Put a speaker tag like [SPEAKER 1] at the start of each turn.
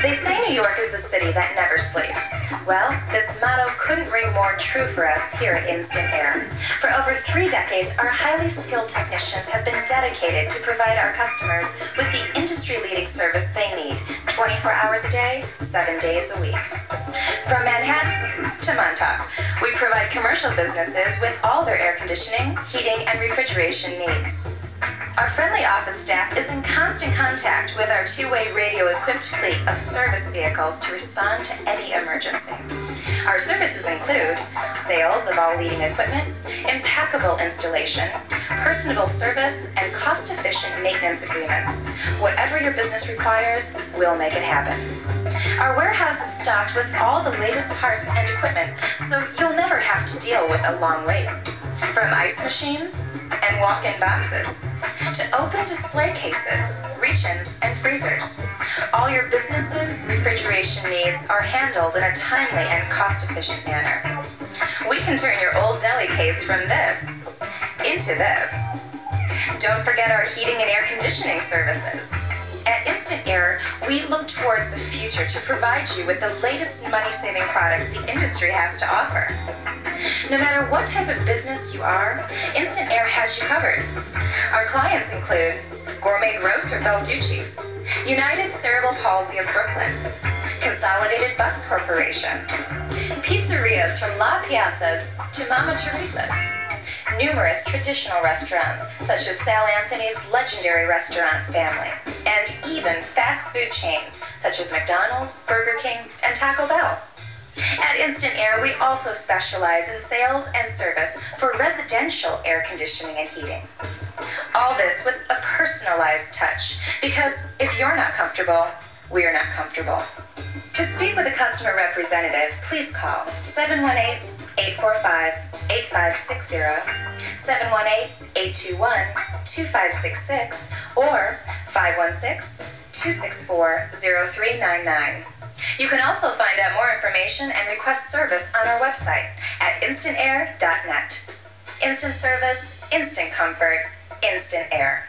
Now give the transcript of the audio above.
[SPEAKER 1] They say New York is the city that never sleeps. Well, this motto couldn't ring more true for us here at Instant Air. For over 3 decades, our highly skilled technicians have been dedicated to provide our customers with the industry-leading service they need, 24 hours a day, 7 days a week. From Manhattan to Montauk, we provide commercial businesses with all their air conditioning, heating, and refrigeration needs. Our friendly office staff is in constant contact with our 2-way radio-equipped fleet of service vehicles to respond to any emergency. Our services include sales of all leading equipment, impeccable installation, personable service, and cost-efficient maintenance agreements. Whatever your business requires, we'll make it happen. Our warehouse is stocked with all the latest parts and equipment, so you'll never have to deal with a long wait. From ice machines and walk-in boxes to open display cases, reach-ins, and freezers. All your business's refrigeration needs are handled in a timely and cost-efficient manner. We can turn your old deli case from this into this. Don't forget our heating and air conditioning services. At Instant Air, we look towards the future to provide you with the latest money-saving products the industry has to offer. No matter what type of business you are, Instant Air has you covered. Our clients include Gourmet Grocer Belducci's, United Cerebral Palsy of Brooklyn, Consolidated Bus Corporation, pizzerias from La Piazza's to Mama Teresa's, numerous traditional restaurants such as Sal Anthony's legendary restaurant family, and even fast food chains such as McDonald's, Burger King, and Taco Bell. At Instant Air, we also specialize in sales and service for residential air conditioning and heating. All this with a personalized touch, because if you're not comfortable, we're not comfortable. To speak with a customer representative, please call 718-845-8560, 718-821-2566, or 516-264-0399. You can also find out more information and request service on our website at instantair.net. Instant service, instant comfort, Instant Air.